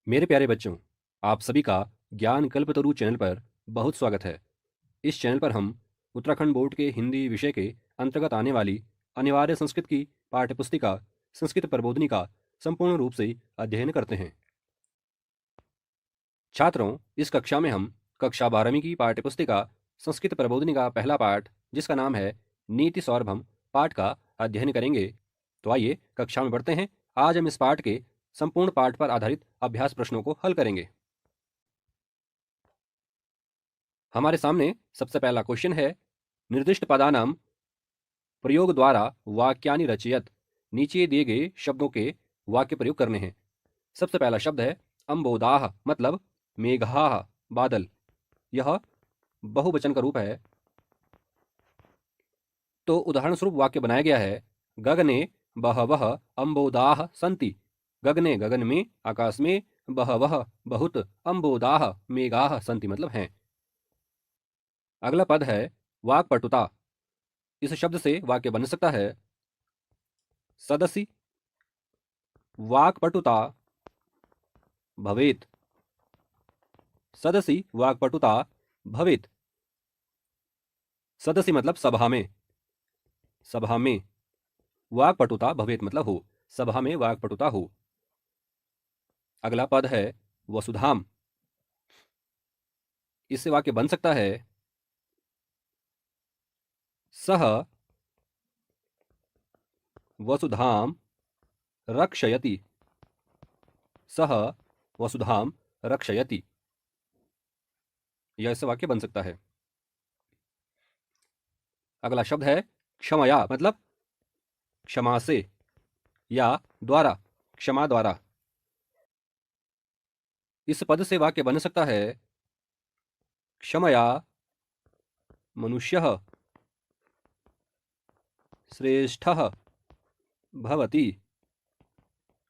मेरे प्यारे बच्चों, आप सभी का ज्ञान कल्पतरु चैनल पर बहुत स्वागत है। इस चैनल पर हम उत्तराखंड बोर्ड के हिंदी विषय के अंतर्गत आने वाली अनिवार्य संस्कृत की पाठ्यपुस्तिका संस्कृत प्रबोधिनी का संपूर्ण रूप से अध्ययन करते हैं। छात्रों, इस कक्षा में हम कक्षा 12वीं की पाठ्यपुस्तिका संस्कृत प्रबोधिनी का पहला पाठ, जिसका नाम है नीति सौरभम पाठ का अध्ययन करेंगे। तो आइए कक्षा में बढ़ते हैं। आज हम इस पाठ के संपूर्ण पाठ पर आधारित अभ्यास प्रश्नों को हल करेंगे। हमारे सामने सबसे पहला क्वेश्चन है, निर्दिष्ट पदानाम प्रयोग द्वारा वाक्यानि रचयत। नीचे दिए गए शब्दों के वाक्य प्रयोग करने हैं। सबसे पहला शब्द है अम्बोदाह, मतलब मेघाह, बादल। यह बहुवचन का रूप है, तो उदाहरण स्वरूप वाक्य बनाया गया है, गगने बहवह अम्बोदाह सन्ति। गगने, गगन में, आकाश में, बहवह बहुत, अम्बोदाह मेघाह सन्ति मतलब हैं। अगला पद है वाक्पटुता। इस शब्द से वाक्य बन सकता है, सदसि वाक्पटुता भवेत्। सदसि वाक्पटुता भवेत्। सदसि मतलब सभा में, सभा में। वाक्पटुता भवेत् मतलब हो, सभा में वाक्पटुता हो। अगला पद है वसुधाम। इससे वाक्य बन सकता है, सह वसुधाम रक्षयति। सह वसुधाम रक्षयति, यह इससे वाक्य बन सकता है। अगला शब्द है क्षमया, मतलब क्षमा से या द्वारा, क्षमा द्वारा। इस पद से वाक्य बन सकता है, क्षमया मनुष्यः श्रेष्ठः भवति।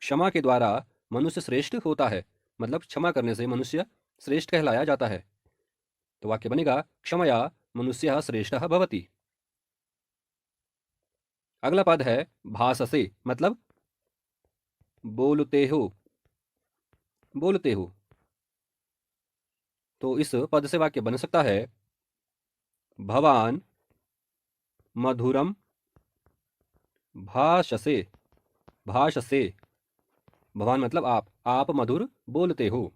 क्षमा के द्वारा मनुष्य श्रेष्ठ होता है, मतलब क्षमा करने से मनुष्य श्रेष्ठ कहलाया जाता है। तो वाक्य बनेगा क्षमया मनुष्यः श्रेष्ठः भवति। अगला पद है भाससे, मतलब बोलते हो, बोलते हो। तो इस पद से वाक्य बन सकता है, भवान मधुरम भाषसे। भाषसे, भवान मतलब आप मधुर बोलते हो।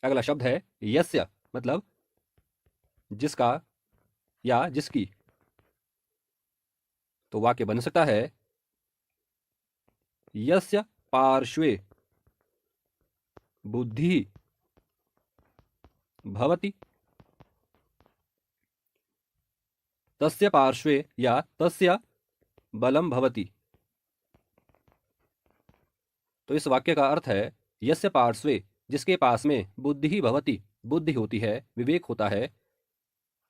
अगला शब्द है यस्य, मतलब जिसका या जिसकी। तो वाक्य बन सकता है, यस्य पार्श्वे बुद्धि भवति। तस्य पार्श्वे या तस्य बलम भवति। तो इस वाक्य का अर्थ है, यस्य पार्श्वे, जिसके पास में, बुद्धि भवति, बुद्धि होती है, विवेक होता है,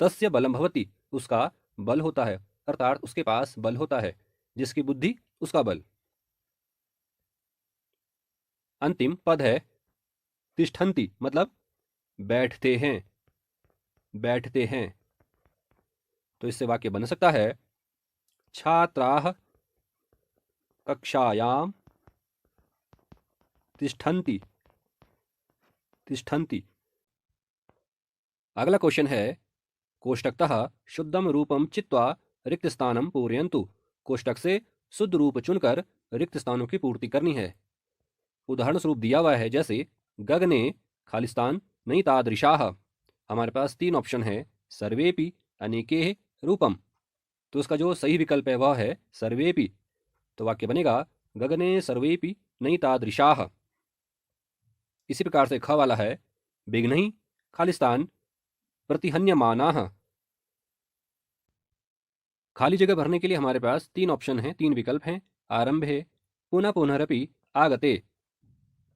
तस्य बलम भवति, उसका बल होता है, अर्थात उसके पास बल होता है, जिसकी बुद्धि उसका बल। अंतिम पद है तिष्ठन्ति, मतलब बैठते हैं, बैठते हैं। तो इससे वाक्य बन सकता है, छात्राः कक्षायां तिष्ठन्ति। तिष्ठन्ति। अगला क्वेश्चन है, कोष्टकतः शुद्धम रूपम चित्वा रिक्त स्थानम पूरयन्तु। कोष्टक से शुद्ध रूप चुनकर रिक्त स्थानों की पूर्ति करनी है। उदाहरण स्वरूप दिया हुआ है, जैसे गगने खालिस्तान नहीं तादृशाः। हमारे पास तीन ऑप्शन है, सर्वेपि, अनेके रूपम। तो उसका जो सही विकल्प है वह है सर्वेपि। तो वाक्य बनेगा, गगने सर्वेपि नहीं तादृशाः। इसी प्रकार से ख वाला है, बिघ्नहि खालिस्तान प्रतिहन्यमानाः। खाली जगह भरने के लिए हमारे पास तीन ऑप्शन हैं, तीन विकल्प हैं, आरंभे, पुनः पुनरपि, आगते।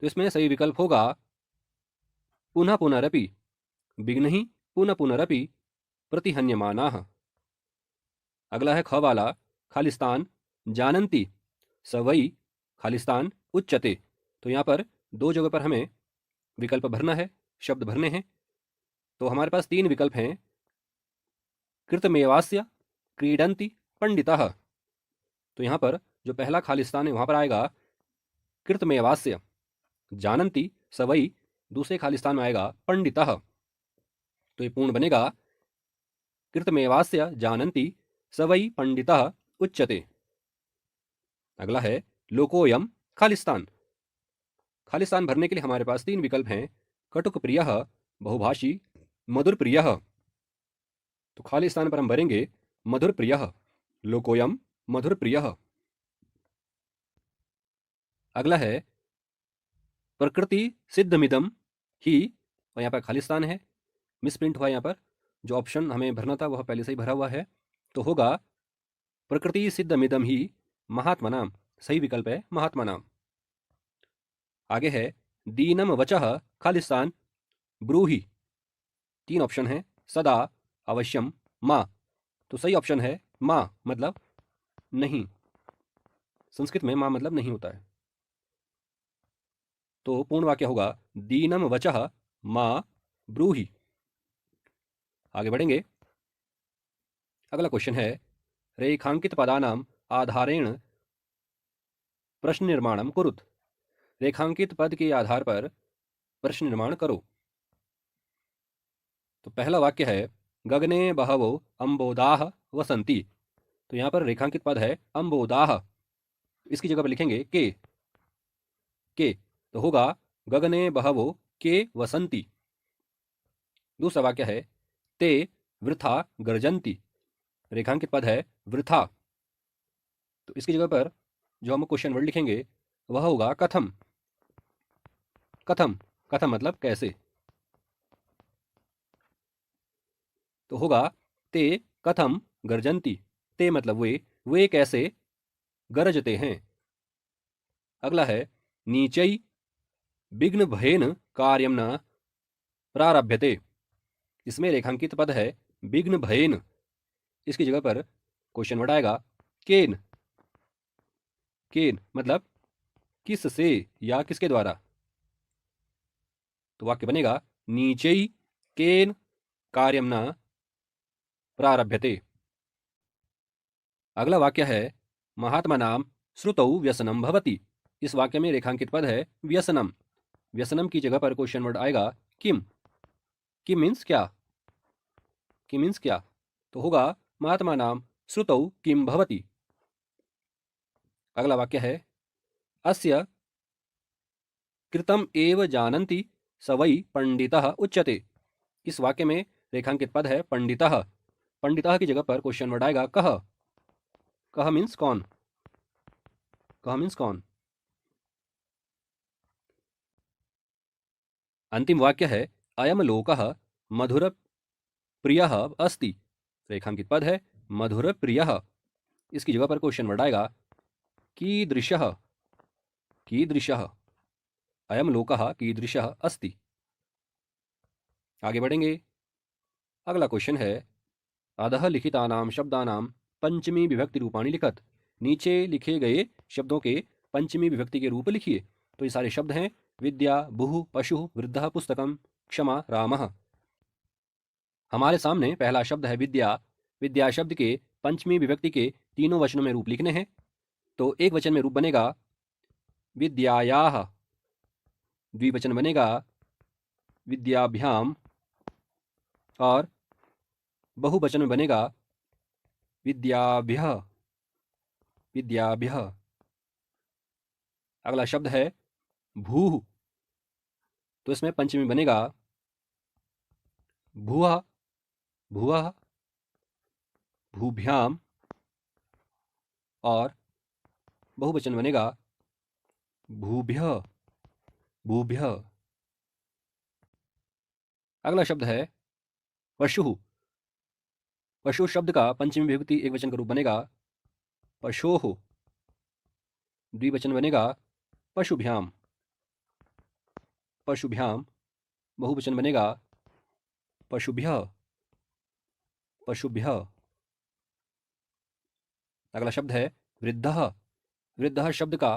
तो इसमें सही विकल्प होगा पुनः पुनरपि, बिघ्नहि पुनः पुनरपि प्रतिहन्यमानाः। अगला है ख वाला, खालिस्तान जानन्ति स वै खालिस्तान उच्यते। तो यहाँ पर दो जगह पर हमें विकल्प भरना है, शब्द भरने हैं। तो हमारे पास तीन विकल्प हैं, कृतमेवास्य क्रीडन्ति पंडितः। तो यहाँ पर जो पहला खालिस्तान है वहाँ पर आएगा कृतमेवास्य, जानन्ति स वै, दूसरे खाली स्थान में आएगा पंडितः, तो ये पूर्ण बनेगा कृतमेवास्य जानन्ति स वै पंडितः उच्यते। अगला है लोकोयम खालिस्तान। खालिस्तान भरने के लिए हमारे पास 3 विकल्प हैं, कटुक प्रियः, बहुभाषी, मधुर प्रियः। तो खाली स्थान पर हम भरेंगे मधुर प्रियः, लोकोयम मधुर प्रियः। अगला है प्रकृति सिद्धमिदम ही, और यहाँ पर खाली स्थान है, मिसप्रिंट हुआ यहाँ पर, जो ऑप्शन हमें भरना था वह पहले से ही भरा हुआ है, तो होगा प्रकृति सिद्धमिदम ही महात्मा नाम, सही विकल्प है महात्मा नाम। आगे है दीनम वचः खालिस्तान ब्रूहि, 3 ऑप्शन है, सदा, अवश्यम, माँ। तो सही ऑप्शन है माँ, मतलब नहीं। संस्कृत में माँ मतलब नहीं होता है, तो पूर्ण वाक्य होगा दीनम वचः माँ ब्रूहि। आगे बढ़ेंगे। अगला क्वेश्चन है रेखांकित पदानाम आधारेण प्रश्न निर्माणम कुरुत। रेखांकित पद के आधार पर प्रश्न निर्माण करो। तो पहला वाक्य है गगने बहवो अंबोदाह वसंती। तो यहां पर रेखांकित पद है अंबोदाह, इसकी जगह पर लिखेंगे के, तो होगा गगने बहवो के वसंती। दूसरा वाक्य है ते वृथा गर्जन्ति। रेखांकित पद है वृथा, तो इसकी जगह पर जो हम क्वेश्चन वर्ड लिखेंगे वह होगा कथम। कथम, कथम मतलब कैसे, तो होगा ते कथम गर्जन्ति। ते मतलब वे कैसे गरजते हैं। अगला है नीचई विघ्न भयेन कार्यम न प्रारभ्यते। इसमें रेखांकित पद है विघ्न भयेन, इसकी जगह पर क्वेश्चन वर्ड आएगा केन। केन मतलब किस से या किसके द्वारा, तो वाक्य बनेगा नीचई केन कार्यम न प्रारभ्यते। अगला वाक्य है महात्मा नाम श्रुतौ व्यसनम भवति। इस वाक्य में रेखांकित पद है व्यसनम। व्यसनम की जगह पर क्वेश्चन वर्ड आएगा किम। किम मीन्स क्या, किम मीन्स क्या, तो होगा महात्मा नाम श्रुतौ किम भवति। अगला वाक्य है अस्य कृतम एव जानन्ति स वै पंडितः उच्यते। इस वाक्य में रेखांकित पद है पंडितः। पंडितः की जगह पर क्वेश्चन वर्ड आएगा कह। कह मीन्स कौन, कह मीन्स कौन। अंतिम वाक्य है अयम लोकः मधुर प्रियः अस्ति। रेखांकित पद है मधुर प्रियः, इसकी जगह पर क्वेश्चन वर्ड आएगा कीदृशः। कीदृशः, अयम लोकः कीदृशः अस्ति। आगे बढ़ेंगे। अगला क्वेश्चन है अधः लिखितानाम शब्दानाम पंचमी विभक्ति रूपाणी लिखत। नीचे लिखे गए शब्दों के पंचमी विभक्ति के रूप लिखिए। तो ये सारे शब्द हैं विद्या, बुः, पशु, वृद्धः, पुस्तकम, क्षमा, रामः। हमारे सामने पहला शब्द है विद्या। विद्या शब्द के पंचमी विभक्ति के तीनों वचनों में रूप लिखने हैं। तो एक वचन में रूप बनेगा विद्यायाः, द्विवचन बनेगा विद्याभ्याम, और बहुवचन में बनेगा विद्याभ्यः। विद्याभ्यः। अगला शब्द है भूः। तो इसमें पंचमी बनेगा भुवः, भुवः, भूभ्याम, और बहुवचन बनेगा भूभ्यः, भूभ्यः। अगला शब्द है पशुः। पशु शब्द का पंचमी विभक्ति एक वचन का रूप बनेगा पशोः। द्विवचन बनेगा पशुभ्याम, पशुभ्याम। बहुवचन बनेगा पशुभ्यः, पशुभ्यः। अगला शब्द है वृद्धः। वृद्धः शब्द का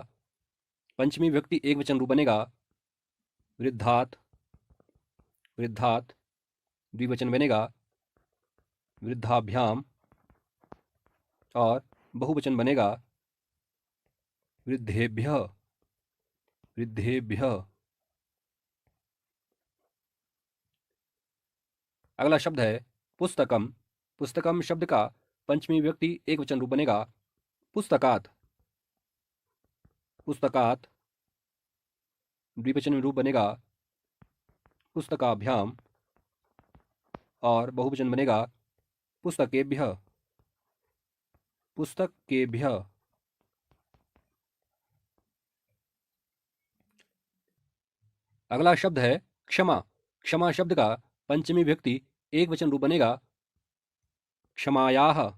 पंचमी विभक्ति एक वचन रूप बनेगा वृद्धात्, वृद्धात्। द्विवचन बनेगा वृद्धाभ्याम, और बहुवचन बनेगा वृद्धेभ्यः, वृद्धेभ्यः। अगला शब्द है पुस्तकम। पुस्तकम शब्द का पंचमी व्यक्ति एकवचन रूप बनेगा पुस्तकात। पुस्तकात। द्विवचन रूप बनेगा पुस्तकाभ्याम और बहुवचन बनेगा पुस्तकेभ्यः। पुस्तकेभ्यः। अगला शब्द है क्षमा। क्षमा शब्द का पंचमी व्यक्ति एकवचन रूप बनेगा क्षमायाः।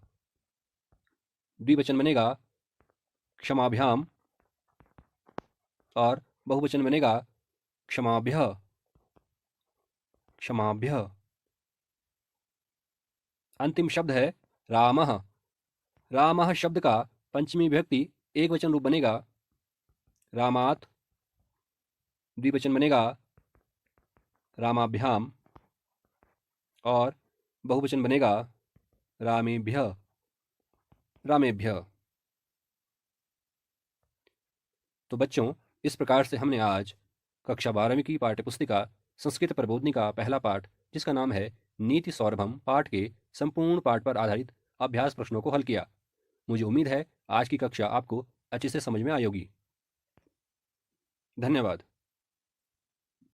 द्विवचन बनेगा क्षमाभ्याम और बहुवचन बनेगा क्षमाभ्यः। क्षमाभ्यः। अंतिम शब्द है रामः। रामः शब्द का पंचमी व्यक्ति एकवचन रूप बनेगा रामात्। द्विवचन बनेगा रामाभ्याम और बहुवचन बनेगा रामेभ्यः। रामेभ्यः। तो बच्चों, इस प्रकार से हमने आज कक्षा 12वीं की पाठ्यपुस्तिका संस्कृत प्रबोधिनी का पहला पाठ, जिसका नाम है नीति सौरभम, पाठ के संपूर्ण पाठ पर आधारित अभ्यास प्रश्नों को हल किया। मुझे उम्मीद है आज की कक्षा आपको अच्छे से समझ में आई होगी। धन्यवाद।